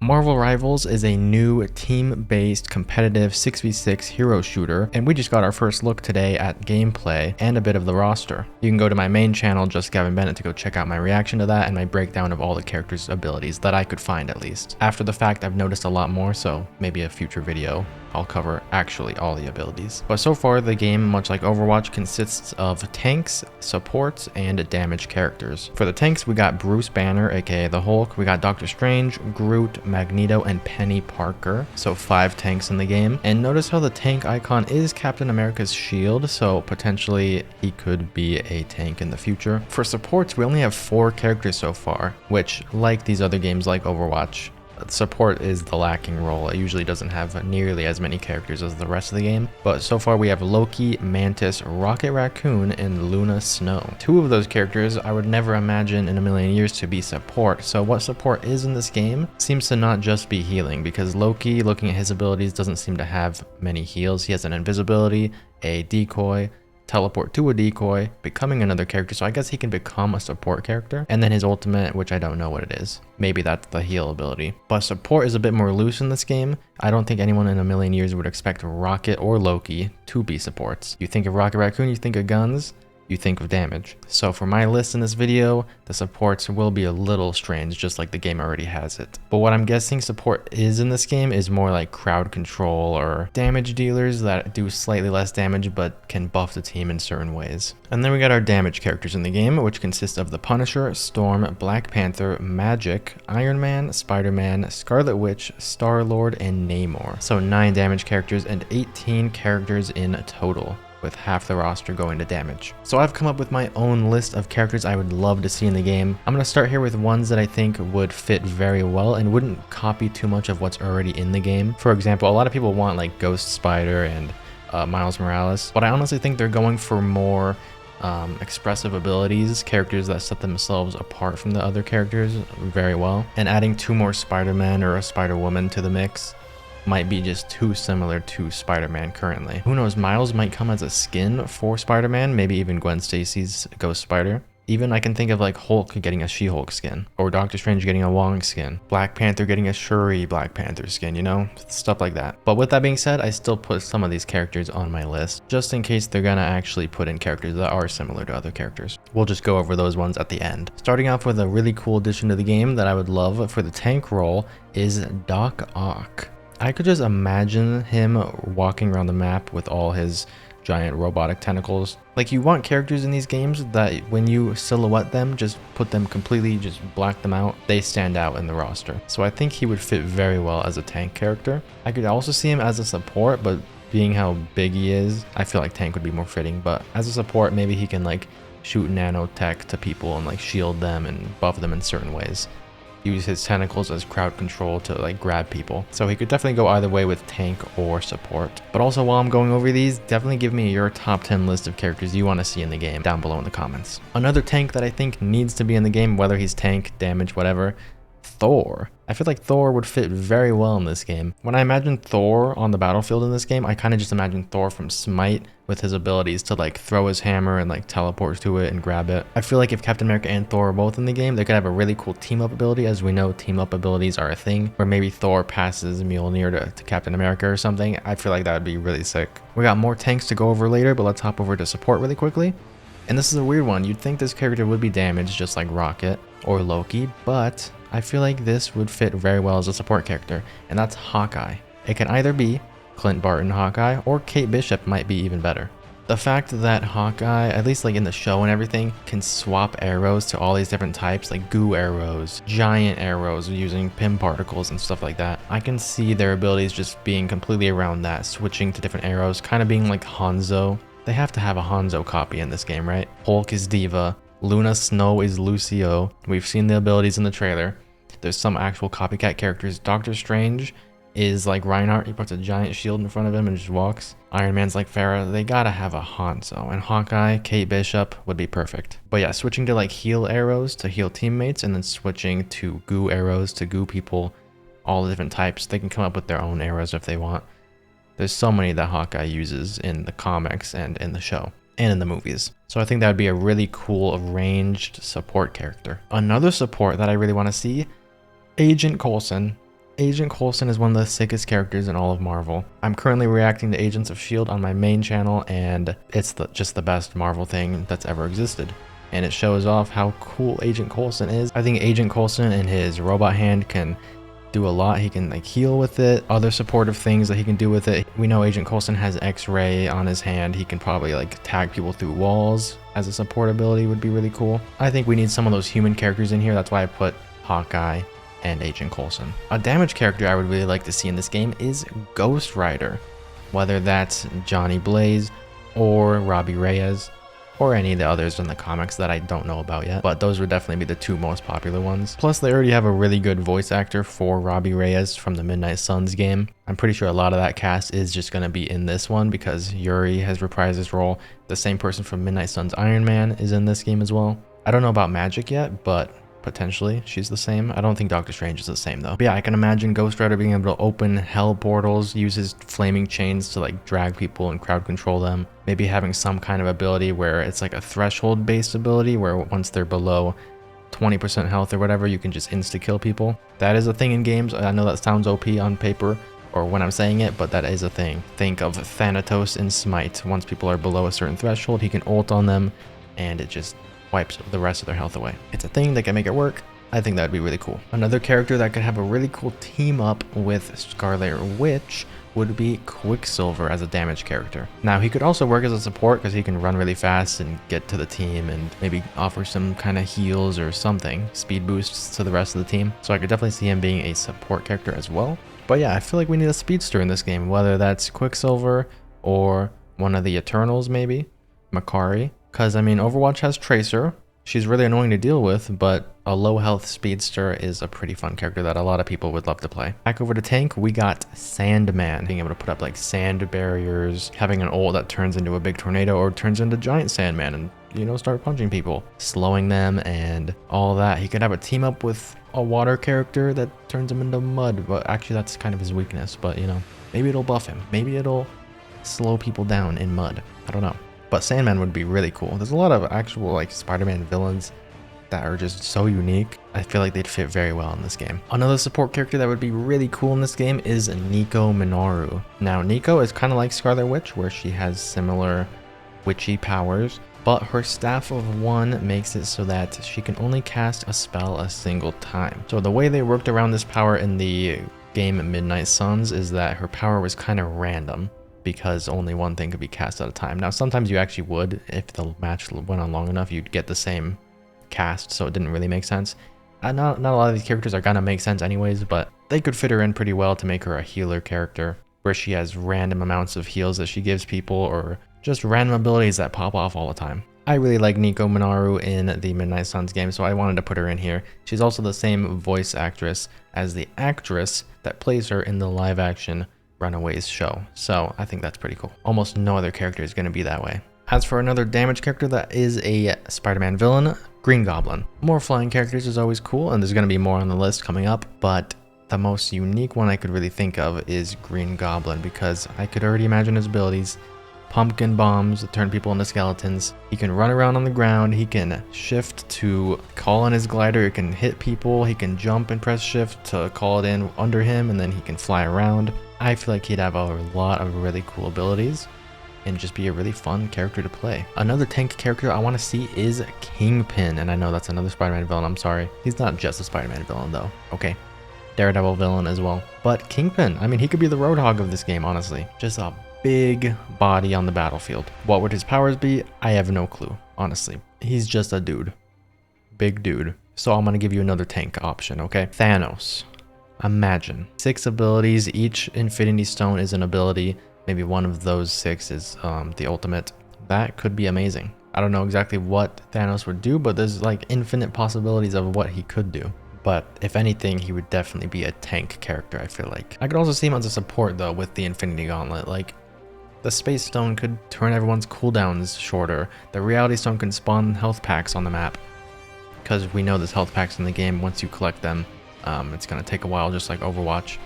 Marvel Rivals is a new team-based competitive 6v6 hero shooter, and we just got our first look today at gameplay and a bit of the roster. You can go to my main channel, Just Gavin Bennett, to go check out my reaction to that and my breakdown of all the characters' abilities that I could find at least. After the fact, I've noticed a lot more, so maybe a future video I'll cover actually all the abilities. But so far, the game, much like Overwatch, consists of tanks, supports, and damage characters. For the tanks, we got Bruce Banner, aka the Hulk, we got Doctor Strange, Groot, Magneto, and Penny Parker. So 5 tanks in the game. And notice how the tank icon is Captain America's shield, so potentially he could be a tank in the future. For supports, we only have 4 characters so far, which, like these other games like Overwatch, support is the lacking role. It usually doesn't have nearly as many characters as the rest of the game, but so far we have Loki, Mantis, Rocket Raccoon, and Luna Snow. 2 of those characters I would never imagine in a million years to be support. So what support is in this game seems to not just be healing, because Loki, looking at his abilities, doesn't seem to have many heals. He has an invisibility, a decoy, teleport to a decoy, becoming another character, so I guess he can become a support character, and then his ultimate, which I don't know what it is. Maybe that's the heal ability. But support is a bit more loose in this game. I don't think anyone in a million years would expect Rocket or Loki to be supports. You think of Rocket Raccoon, you think of guns, you think of damage. So for my list in this video, the supports will be a little strange, just like the game already has it. But what I'm guessing support is in this game is more like crowd control or damage dealers that do slightly less damage but can buff the team in certain ways. And then we got our damage characters in the game, which consist of the Punisher, Storm, Black Panther, Magic, Iron Man, Spider-Man, Scarlet Witch, Star-Lord, and Namor. So 9 damage characters and 18 characters in total, with half the roster going to damage. So I've come up with my own list of characters I would love to see in the game. I'm going to start here with ones that I think would fit very well and wouldn't copy too much of what's already in the game. For example, a lot of people want like Ghost Spider and Miles Morales, but I honestly think they're going for more expressive abilities, characters that set themselves apart from the other characters very well, and adding 2 more Spider-Man or a Spider-Woman to the mix might be just too similar to Spider-Man currently. Who knows, Miles might come as a skin for Spider-Man, maybe even Gwen Stacy's Ghost Spider. Even I can think of like Hulk getting a She-Hulk skin, or Doctor Strange getting a Wong skin, Black Panther getting a Shuri Black Panther skin, you know, stuff like that. But with that being said, I still put some of these characters on my list, just in case they're gonna actually put in characters that are similar to other characters. We'll just go over those ones at the end. Starting off with a really cool addition to the game that I would love for the tank role is Doc Ock. I could just imagine him walking around the map with all his giant robotic tentacles. Like, you want characters in these games that when you silhouette them, just put them completely, just black them out, they stand out in the roster. So I think he would fit very well as a tank character. I could also see him as a support, but being how big he is, I feel like tank would be more fitting. But as a support, maybe he can like shoot nanotech to people and like shield them and buff them in certain ways. Use his tentacles as crowd control to like grab people. So he could definitely go either way with tank or support. But also, while I'm going over these, definitely give me your top 10 list of characters you want to see in the game down below in the comments. Another tank that I think needs to be in the game, whether he's tank, damage, whatever, Thor. I feel like Thor would fit very well in this game. When I imagine Thor on the battlefield in this game, I kind of just imagine Thor from Smite with his abilities to like throw his hammer and like teleport to it and grab it. I feel like if Captain America and Thor are both in the game, they could have a really cool team up ability. As we know, team up abilities are a thing, where maybe Thor passes Mjolnir to Captain America or something. I feel like that would be really sick. We got more tanks to go over later, but let's hop over to support really quickly. And this is a weird one. You'd think this character would be damaged just like Rocket or Loki, but I feel like this would fit very well as a support character, and that's Hawkeye. It can either be Clint Barton Hawkeye, or Kate Bishop might be even better. The fact that Hawkeye, at least like in the show and everything, can swap arrows to all these different types, like goo arrows, giant arrows using Pym particles and stuff like that. I can see their abilities just being completely around that, switching to different arrows, kind of being like Hanzo. They have to have a Hanzo copy in this game, right? Hulk is Diva, Luna Snow is Lucio. We've seen the abilities in the trailer. There's some actual copycat characters. Doctor Strange is like Reinhardt. He puts a giant shield in front of him and just walks. Iron Man's like Farah. They gotta have a Hanzo. And Hawkeye, Kate Bishop would be perfect. But yeah, switching to like heal arrows to heal teammates, and then switching to goo arrows to goo people, all the different types. They can come up with their own arrows if they want. There's so many that Hawkeye uses in the comics and in the show and in the movies. So I think that would be a really cool ranged support character. Another support that I really want to see, Agent Coulson. Agent Coulson is one of the sickest characters in all of Marvel. I'm currently reacting to Agents of S.H.I.E.L.D. on my main channel, and it's just the best Marvel thing that's ever existed. And it shows off how cool Agent Coulson is. I think Agent Coulson and his robot hand can do a lot. He can like heal with it, other supportive things that he can do with it. We know Agent Coulson has X-ray on his hand. He can probably like tag people through walls as a support ability, would be really cool. I think we need some of those human characters in here. That's why I put Hawkeye and Agent Coulson. A damage character I would really like to see in this game is Ghost Rider, whether that's Johnny Blaze or Robbie Reyes or any of the others in the comics that I don't know about yet, but those would definitely be the two most popular ones. Plus they already have a really good voice actor for Robbie Reyes from the Midnight Suns game. I'm pretty sure a lot of that cast is just going to be in this one because Yuri has reprised his role. The same person from Midnight Suns Iron Man is in this game as well. I don't know about Magic yet, but potentially she's the same. I don't think Doctor Strange is the same though. But yeah, I can imagine Ghost Rider being able to open hell portals, use his flaming chains to like drag people and crowd control them. Maybe having some kind of ability where it's like a threshold based ability where once they're below 20% health or whatever, you can just insta kill people. That is a thing in games. I know that sounds OP on paper or when I'm saying it, but that is a thing. Think of Thanatos in Smite. Once people are below a certain threshold, he can ult on them and it just wipes the rest of their health away. It's a thing that can make it work. I think that'd be really cool. Another character that could have a really cool team up with Scarlet Witch would be Quicksilver as a damage character. Now he could also work as a support because he can run really fast and get to the team and maybe offer some kind of heals or something, speed boosts to the rest of the team. So I could definitely see him being a support character as well. But yeah, I feel like we need a speedster in this game, whether that's Quicksilver or one of the Eternals maybe, Makari. Because, I mean, Overwatch has Tracer. She's really annoying to deal with, but a low health speedster is a pretty fun character that a lot of people would love to play. Back over to tank, we got Sandman. Being able to put up like sand barriers, having an ult that turns into a big tornado or turns into giant Sandman and, you know, start punching people, slowing them and all that. He could have a team up with a water character that turns him into mud, but actually that's kind of his weakness. But, you know, maybe it'll buff him. Maybe it'll slow people down in mud. I don't know. But Sandman would be really cool. There's a lot of actual like Spider-Man villains that are just so unique. I feel like they'd fit very well in this game. Another support character that would be really cool in this game is Nico Minoru. Now Nico is kind of like Scarlet Witch where she has similar witchy powers, but her Staff of One makes it so that she can only cast a spell a single time. So the way they worked around this power in the game Midnight Suns is that her power was kind of random, because only one thing could be cast at a time. Now, sometimes you actually would, if the match went on long enough, you'd get the same cast, so it didn't really make sense. Not a lot of these characters are gonna make sense anyways, but they could fit her in pretty well to make her a healer character, where she has random amounts of heals that she gives people, or just random abilities that pop off all the time. I really like Nico Minoru in the Midnight Suns game, so I wanted to put her in here. She's also the same voice actress as the actress that plays her in the live-action Runaways show, so I think that's pretty cool. Almost no other character is going to be that way. As for another damage character that is a Spider-Man villain, Green Goblin. More flying characters is always cool, and there's going to be more on the list coming up, but the most unique one I could really think of is Green Goblin, because I could already imagine his abilities. Pumpkin bombs that turn people into skeletons. He can run around on the ground. He can shift to call in his glider. He can hit people. He can jump and press shift to call it in under him, and then he can fly around. I feel like he'd have a lot of really cool abilities and just be a really fun character to play. Another tank character I want to see is Kingpin, and I know that's another Spider-Man villain. I'm sorry. He's not just a Spider-Man villain though. Okay. Daredevil villain as well. But Kingpin, I mean, he could be the Roadhog of this game, honestly. Just a big body on the battlefield. What would his powers be? I have no clue, honestly. He's just a dude. Big dude. So I'm going to give you another tank option, okay? Thanos. Imagine 6 abilities. Each Infinity Stone is an ability. Maybe one of those 6 is the ultimate. That could be amazing. I don't know exactly what Thanos would do, but there's like infinite possibilities of what he could do. But if anything, he would definitely be a tank character, I feel like. I could also see him as a support though with the Infinity Gauntlet. Like, the Space Stone could turn everyone's cooldowns shorter. The Reality Stone can spawn health packs on the map, because we know there's health packs in the game. Once you collect them, it's going to take a while, just like Overwatch.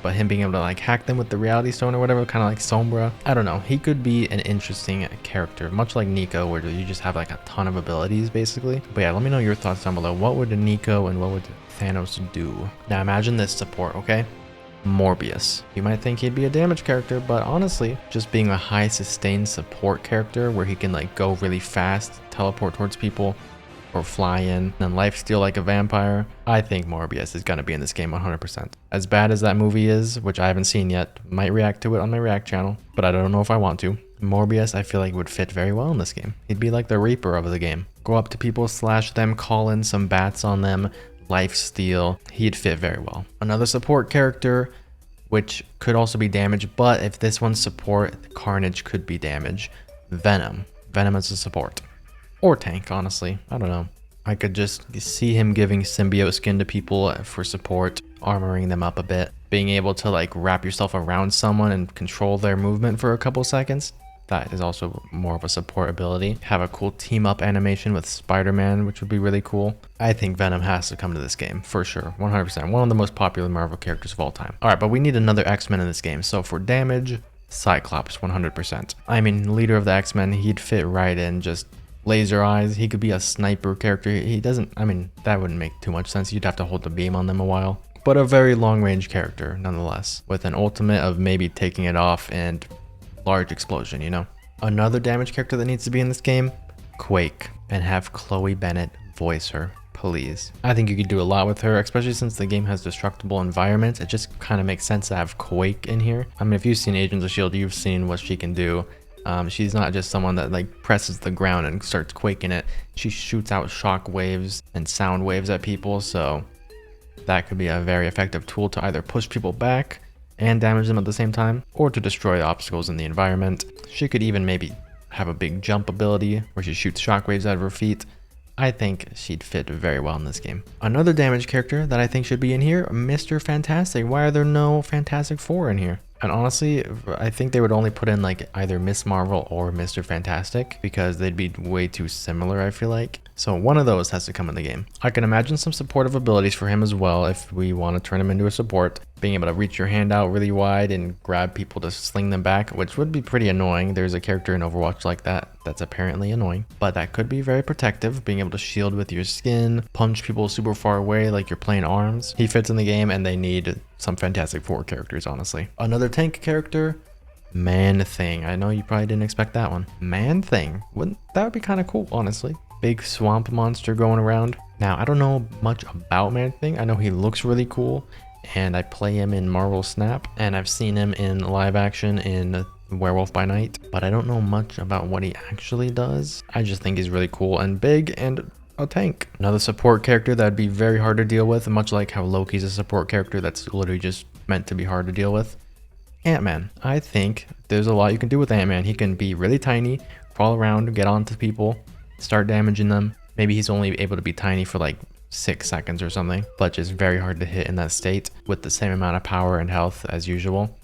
But him being able to like hack them with the Reality Stone or whatever, kind of like Sombra, I don't know. He could be an interesting character, much like Nico, where you just have like a ton of abilities basically. But yeah, let me know your thoughts down below. What would Nico and what would Thanos do? Now imagine this support, okay? Morbius. You might think he'd be a damage character, but honestly, just being a high sustained support character where he can like go really fast, teleport towards people, or fly in, and lifesteal like a vampire, I think Morbius is gonna be in this game 100%. As bad as that movie is, which I haven't seen yet, might react to it on my React channel, but I don't know if I want to. Morbius, I feel like would fit very well in this game. He'd be like the Reaper of the game. Go up to people, slash them, call in some bats on them, lifesteal. He'd fit very well. Another support character, which could also be damage, but if this one's support, Carnage could be damage. Venom. Venom as a support. Or tank, honestly. I don't know. I could just see him giving symbiote skin to people for support, armoring them up a bit, being able to like wrap yourself around someone and control their movement for a couple seconds. That is also more of a support ability. Have a cool team up animation with Spider-Man, which would be really cool. I think Venom has to come to this game for sure. 100%. One of the most popular Marvel characters of all time. All right, but we need another X-Men in this game. So for damage, Cyclops 100%. I mean, leader of the X-Men, he'd fit right in. Just laser eyes. He could be a sniper character. He doesn't, I mean, that wouldn't make too much sense. You'd have to hold the beam on them a while. But a very long range character nonetheless, with an ultimate of maybe taking it off and large explosion, you know. Another damage character that needs to be in this game, Quake, and have Chloe Bennett voice her, please. I think you could do a lot with her, especially since the game has destructible environments. It just kind of makes sense to have Quake in here. I mean, if you've seen Agents of S.H.I.E.L.D., you've seen what she can do. She's not just someone that like presses the ground and starts quaking it. She shoots out shock waves and sound waves at people, so that could be a very effective tool to either push people back and damage them at the same time, or to destroy obstacles in the environment. She could even maybe have a big jump ability where she shoots shockwaves out of her feet. I think she'd fit very well in this game. Another damage character that I think should be in here, Mr. Fantastic. Why are there no Fantastic Four in here? And honestly, I think they would only put in like either Miss Marvel or Mr. Fantastic because they'd be way too similar, I feel like. So one of those has to come in the game. I can imagine some supportive abilities for him as well if we want to turn him into a support. Being able to reach your hand out really wide and grab people to sling them back, which would be pretty annoying. There's a character in Overwatch like that that's apparently annoying, but that could be very protective. Being able to shield with your skin, punch people super far away like you're playing ARMS. He fits in the game, and they need some Fantastic Four characters, honestly. Another tank character, Man-Thing. I know you probably didn't expect that one. Man-Thing. That would be kind of cool, honestly. Big swamp monster going around. Now, I don't know much about Man-Thing. I know he looks really cool, and I play him in Marvel Snap, and I've seen him in live action in Werewolf by Night, but I don't know much about what he actually does. I just think he's really cool and big and a tank. Another support character that'd be very hard to deal with, much like how Loki's a support character that's literally just meant to be hard to deal with. Ant-Man. I think there's a lot you can do with Ant-Man. He can be really tiny, crawl around, get onto people, start damaging them. Maybe he's only able to be tiny for like 6 seconds or something, but just very hard to hit in that state with the same amount of power and health as usual.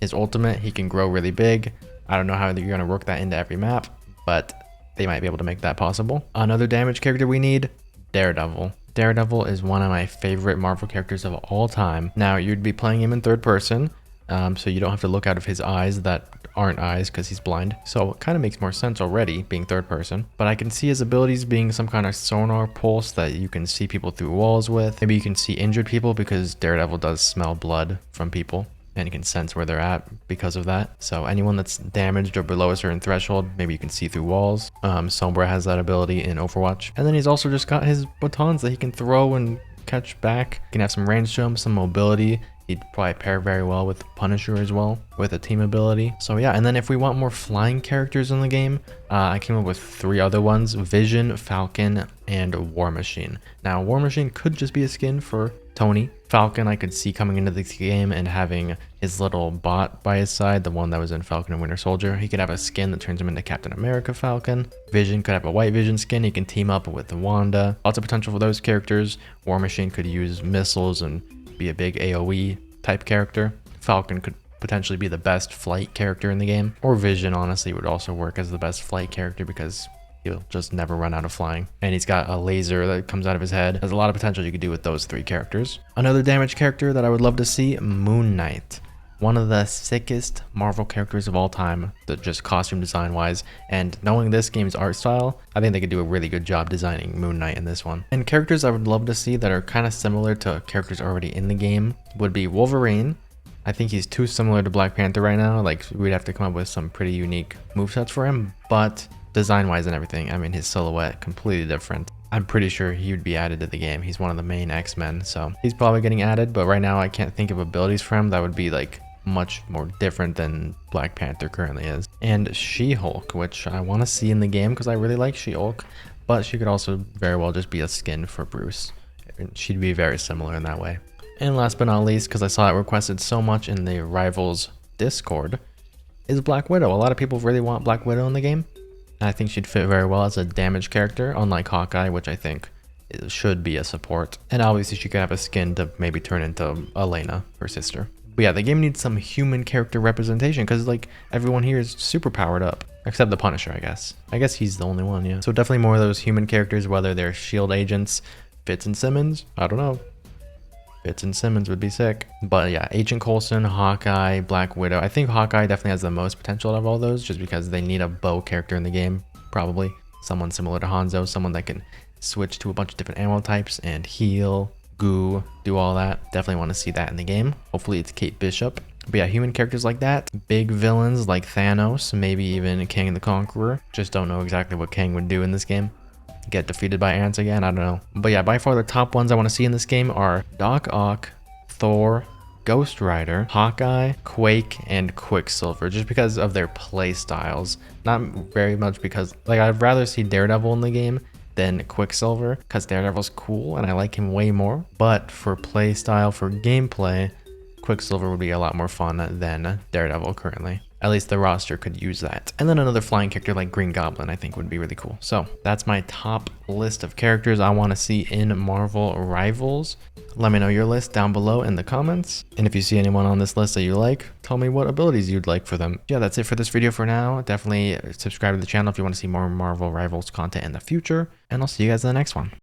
His ultimate, he can grow really big. I don't know how you're going to work that into every map, but they might be able to make that possible. Another damage character we need, Daredevil. Daredevil is one of my favorite Marvel characters of all time. Now, you'd be playing him in third person, so you don't have to look out of his eyes that aren't eyes because he's blind. So it kind of makes more sense already being third person. But I can see his abilities being some kind of sonar pulse that you can see people through walls with. Maybe you can see injured people because Daredevil does smell blood from people, and you can sense where they're at because of that. So anyone that's damaged or below a certain threshold, maybe you can see through walls. Sombra has that ability in Overwatch. And then he's also just got his batons that he can throw and catch back. He can have some range to him, some mobility. He'd probably pair very well with Punisher as well, with a team ability. So yeah, and then if we want more flying characters in the game, I came up with 3 other ones: Vision, Falcon, and War Machine. Now, War Machine could just be a skin for Tony. Falcon I could see coming into this game and having his little bot by his side, the one that was in Falcon and Winter Soldier. He could have a skin that turns him into Captain America Falcon. Vision could have a white Vision skin. He can team up with Wanda. Lots of potential for those characters. War Machine could use missiles and be a big AoE type character. Falcon could potentially be the best flight character in the game, or Vision honestly would also work as the best flight character because he'll just never run out of flying, and he's got a laser that comes out of his head. There's a lot of potential you could do with those 3 characters. Another damage character that I would love to see, Moon Knight. One of the sickest Marvel characters of all time, just costume design wise, and knowing this game's art style, I think they could do a really good job designing Moon Knight in this one. And characters I would love to see that are kind of similar to characters already in the game would be Wolverine, I think he's too similar to Black Panther right now. Like, we'd have to come up with some pretty unique movesets for him, but design-wise and everything, I mean, his silhouette, completely different. I'm pretty sure he would be added to the game. He's one of the main X-Men, so he's probably getting added, but right now I can't think of abilities for him that would be like much more different than Black Panther currently is. And She-Hulk, which I want to see in the game because I really like She-Hulk, but she could also very well just be a skin for Bruce. She'd be very similar in that way. And last but not least, because I saw it requested so much in the Rivals Discord, is Black Widow. A lot of people really want Black Widow in the game. And I think she'd fit very well as a damage character, unlike Hawkeye, which I think should be a support. And obviously she could have a skin to maybe turn into Elena, her sister. But yeah, the game needs some human character representation because like everyone here is super powered up. Except the Punisher, I guess. I guess he's the only one, yeah. So definitely more of those human characters, whether they're S.H.I.E.L.D. agents, Fitz and Simmons, I don't know. Fitz and Simmons would be sick. But yeah, Agent Coulson, Hawkeye, Black Widow. I think Hawkeye definitely has the most potential out of all those just because they need a bow character in the game, probably. Someone similar to Hanzo, someone that can switch to a bunch of different ammo types and heal, goo, do all that. Definitely want to see that in the game. Hopefully it's Kate Bishop. But yeah, human characters like that. Big villains like Thanos, maybe even Kang the Conqueror. Just don't know exactly what Kang would do in this game. Get defeated by ants again, I don't know. But yeah, by far the top ones I want to see in this game are Doc Ock, Thor, Ghost Rider, Hawkeye, Quake, and Quicksilver, just because of their play styles. Not very much because, like, I'd rather see Daredevil in the game than Quicksilver, because Daredevil's cool and I like him way more. But for play style, for gameplay, Quicksilver would be a lot more fun than Daredevil currently. At least the roster could use that. And then another flying character like Green Goblin I think would be really cool. So that's my top list of characters I want to see in Marvel Rivals. Let me know your list down below in the comments. And if you see anyone on this list that you like, tell me what abilities you'd like for them. Yeah, that's it for this video for now. Definitely subscribe to the channel if you want to see more Marvel Rivals content in the future. And I'll see you guys in the next one.